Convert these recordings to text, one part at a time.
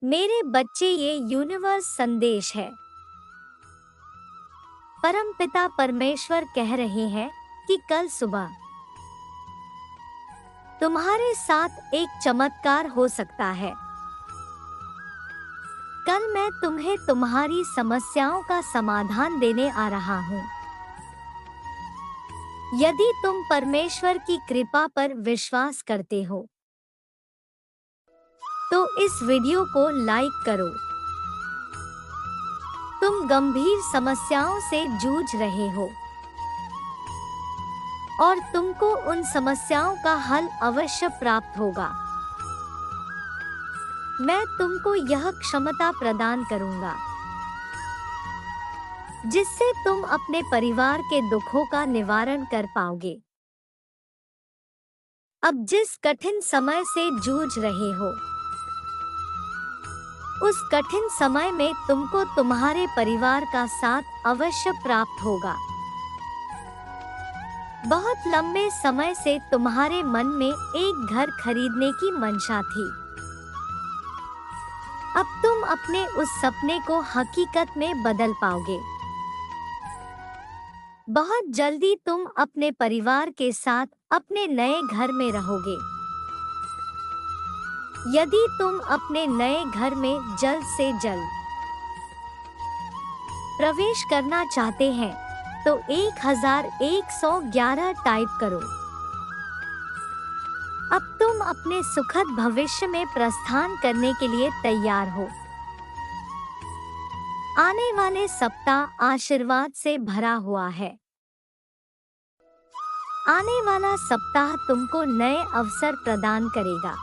मेरे बच्चे, ये यूनिवर्स संदेश है। परमपिता परमेश्वर कह रहे हैं कि कल सुबह तुम्हारे साथ एक चमत्कार हो सकता है। कल मैं तुम्हें तुम्हारी समस्याओं का समाधान देने आ रहा हूँ। यदि तुम परमेश्वर की कृपा पर विश्वास करते हो तो इस वीडियो को लाइक करो। तुम गंभीर समस्याओं से जूझ रहे हो और तुमको उन समस्याओं का हल अवश्य प्राप्त होगा। मैं तुमको यह क्षमता प्रदान करूंगा जिससे तुम अपने परिवार के दुखों का निवारण कर पाओगे। अब जिस कठिन समय से जूझ रहे हो, उस कठिन समय में तुमको तुम्हारे परिवार का साथ अवश्य प्राप्त होगा। बहुत लंबे समय से तुम्हारे मन में एक घर खरीदने की मंशा थी। अब तुम अपने उस सपने को हकीकत में बदल पाओगे। बहुत जल्दी तुम अपने परिवार के साथ अपने नए घर में रहोगे। यदि तुम अपने नए घर में जल्द से जल्द प्रवेश करना चाहते हैं तो 1111 टाइप करो। अब तुम अपने सुखद भविष्य में प्रस्थान करने के लिए तैयार हो। आने वाले सप्ताह आशीर्वाद से भरा हुआ है। आने वाला सप्ताह तुमको नए अवसर प्रदान करेगा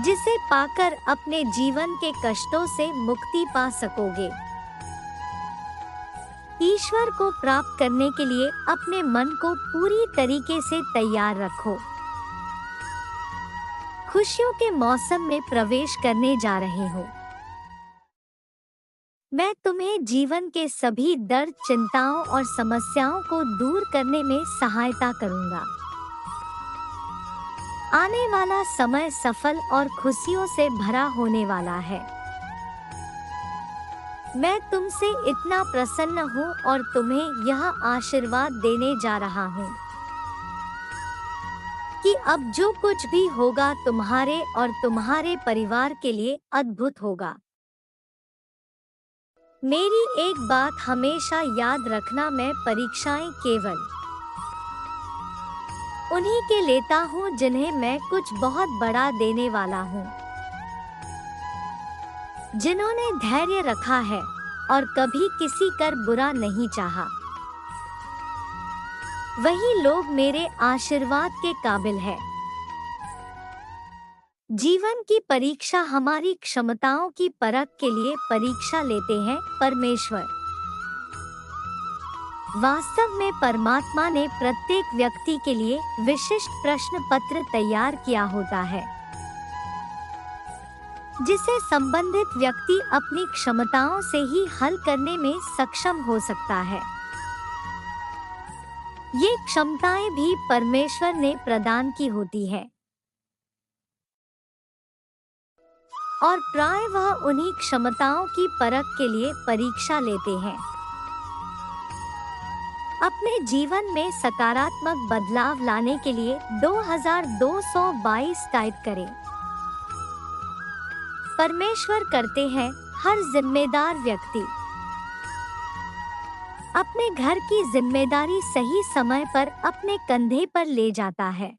जिसे पाकर अपने जीवन के कष्टों से मुक्ति पा सकोगे। ईश्वर को प्राप्त करने के लिए अपने मन को पूरी तरीके से तैयार रखो। खुशियों के मौसम में प्रवेश करने जा रहे हो। मैं तुम्हें जीवन के सभी दर्द, चिंताओं और समस्याओं को दूर करने में सहायता करूंगा। आने वाला समय सफल और खुशियों से भरा होने वाला है। मैं तुमसे इतना प्रसन्न हूँ और तुम्हें यह आशीर्वाद देने जा रहा हूँ कि अब जो कुछ भी होगा तुम्हारे और तुम्हारे परिवार के लिए अद्भुत होगा। मेरी एक बात हमेशा याद रखना, मैं परीक्षाएं केवल उन्हीं के लेता हूँ जिन्हें मैं कुछ बहुत बड़ा देने वाला हूँ। जिन्होंने धैर्य रखा है और कभी किसी कर बुरा नहीं चाहा, वही लोग मेरे आशीर्वाद के काबिल है। जीवन की परीक्षा हमारी क्षमताओं की परख के लिए परीक्षा लेते हैं परमेश्वर। वास्तव में परमात्मा ने प्रत्येक व्यक्ति के लिए विशिष्ट प्रश्न पत्र तैयार किया होता है जिसे संबंधित व्यक्ति अपनी क्षमताओं से ही हल करने में सक्षम हो सकता है। ये क्षमताएं भी परमेश्वर ने प्रदान की होती है और प्राय वह उन्हीं क्षमताओं की परख के लिए परीक्षा लेते हैं। अपने जीवन में सकारात्मक बदलाव लाने के लिए 2222 टाइप करें। परमेश्वर करते हैं हर जिम्मेदार व्यक्ति अपने घर की जिम्मेदारी सही समय पर अपने कंधे पर ले जाता है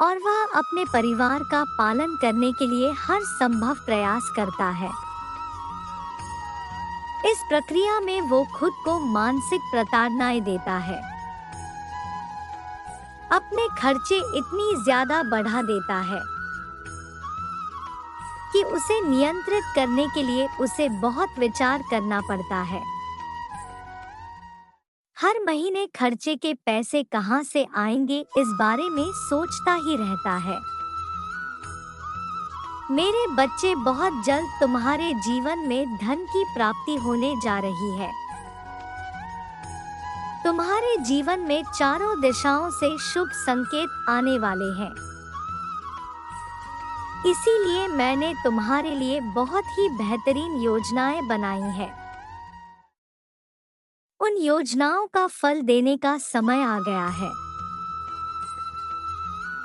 और वह अपने परिवार का पालन करने के लिए हर संभव प्रयास करता है। इस प्रक्रिया में वो खुद को मानसिक प्रताड़नाएं देता है, अपने खर्चे इतनी ज्यादा बढ़ा देता है कि उसे नियंत्रित करने के लिए उसे बहुत विचार करना पड़ता है। हर महीने खर्चे के पैसे कहां से आएंगे इस बारे में सोचता ही रहता है। मेरे बच्चे, बहुत जल्द तुम्हारे जीवन में धन की प्राप्ति होने जा रही है। तुम्हारे जीवन में चारों दिशाओं से शुभ संकेत आने वाले हैं। इसीलिए मैंने तुम्हारे लिए बहुत ही बेहतरीन योजनाएं बनाई हैं। उन योजनाओं का फल देने का समय आ गया है।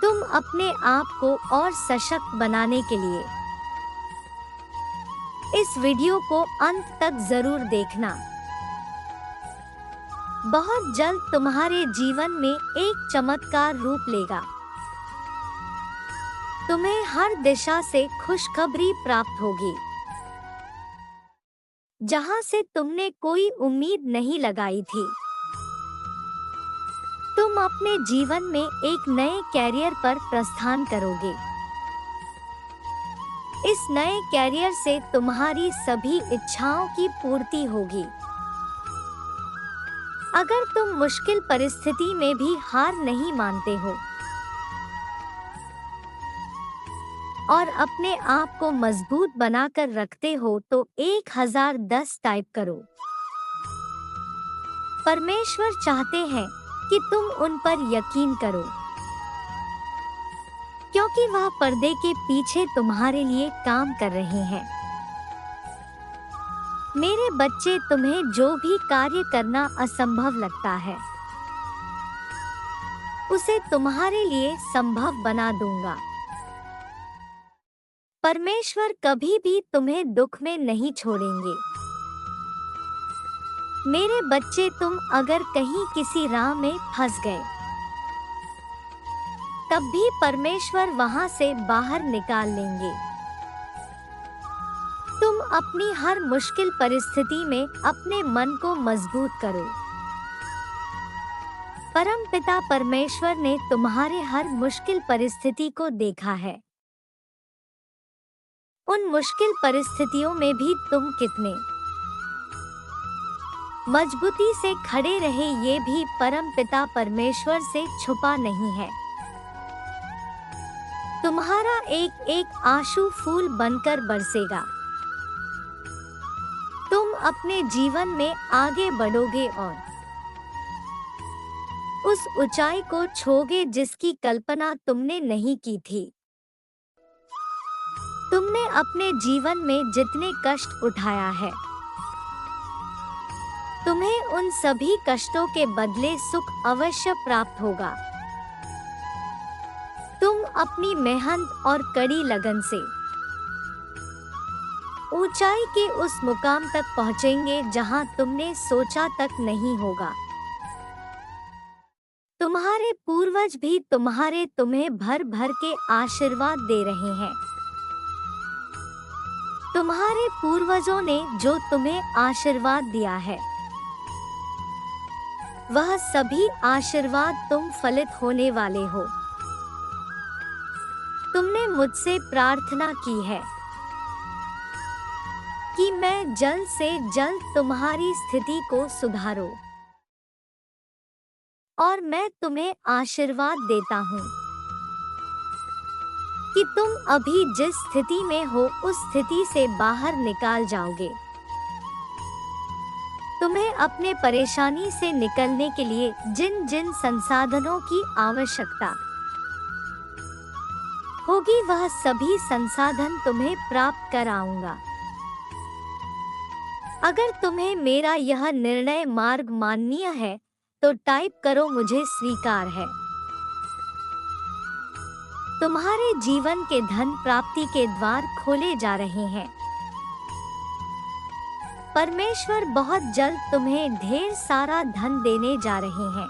तुम अपने आप को और सशक्त बनाने के लिए इस वीडियो को अंत तक जरूर देखना। बहुत जल्द तुम्हारे जीवन में एक चमत्कार रूप लेगा। तुम्हें हर दिशा से खुशखबरी प्राप्त होगी, जहां से तुमने कोई उम्मीद नहीं लगाई थी। तुम अपने जीवन में एक नए कैरियर पर प्रस्थान करोगे। इस नए कैरियर से तुम्हारी सभी इच्छाओं की पूर्ति होगी। अगर तुम मुश्किल परिस्थिति में भी हार नहीं मानते हो और अपने आप को मजबूत बनाकर रखते हो तो 1010 टाइप करो। परमेश्वर चाहते हैं कि तुम उन पर यकीन करो, क्योंकि वह पर्दे के पीछे तुम्हारे लिए काम कर रहे हैं। मेरे बच्चे, तुम्हें जो भी कार्य करना असंभव लगता है, उसे तुम्हारे लिए संभव बना दूंगा। परमेश्वर कभी भी तुम्हें दुख में नहीं छोड़ेंगे। मेरे बच्चे, तुम अगर कहीं किसी राह में फंस गए, तब भी परमेश्वर वहां से बाहर निकाल लेंगे। तुम अपनी हर मुश्किल परिस्थिति में अपने मन को मजबूत करो। परमपिता परमेश्वर ने तुम्हारे हर मुश्किल परिस्थिति को देखा है। उन मुश्किल परिस्थितियों में भी तुम कितने मजबूती से खड़े रहे, ये भी परमपिता परमेश्वर से छुपा नहीं है। तुम्हारा एक एक आंसू फूल बनकर बरसेगा। तुम अपने जीवन में आगे बढ़ोगे और उस ऊंचाई को छूओगे जिसकी कल्पना तुमने नहीं की थी। तुमने अपने जीवन में जितने कष्ट उठाया है, तुम्हें उन सभी कष्टों के बदले सुख अवश्य प्राप्त होगा। तुम अपनी मेहनत और कड़ी लगन से ऊंचाई के उस मुकाम तक पहुंचेंगे जहां तुमने सोचा तक नहीं होगा। तुम्हारे पूर्वज भी तुम्हें भर भर के आशीर्वाद दे रहे हैं। तुम्हारे पूर्वजों ने जो तुम्हें आशीर्वाद दिया है, वह सभी आशीर्वाद तुम फलित होने वाले हो। तुमने मुझसे प्रार्थना की है कि मैं जल्द से जल्द तुम्हारी स्थिति को सुधारूं, और मैं तुम्हें आशीर्वाद देता हूँ कि तुम अभी जिस स्थिति में हो उस स्थिति से बाहर निकाल जाओगे। तुम्हें अपने परेशानी से निकलने के लिए जिन जिन संसाधनों की आवश्यकता होगी, वह सभी संसाधन तुम्हें प्राप्त कराऊंगा। अगर तुम्हें मेरा यह निर्णय मार्ग माननीय है तो टाइप करो, मुझे स्वीकार है। तुम्हारे जीवन के धन प्राप्ति के द्वार खोले जा रहे हैं। परमेश्वर बहुत जल्द तुम्हें ढेर सारा धन देने जा रहे हैं।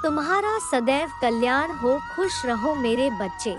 तुम्हारा सदैव कल्याण हो। खुश रहो मेरे बच्चे।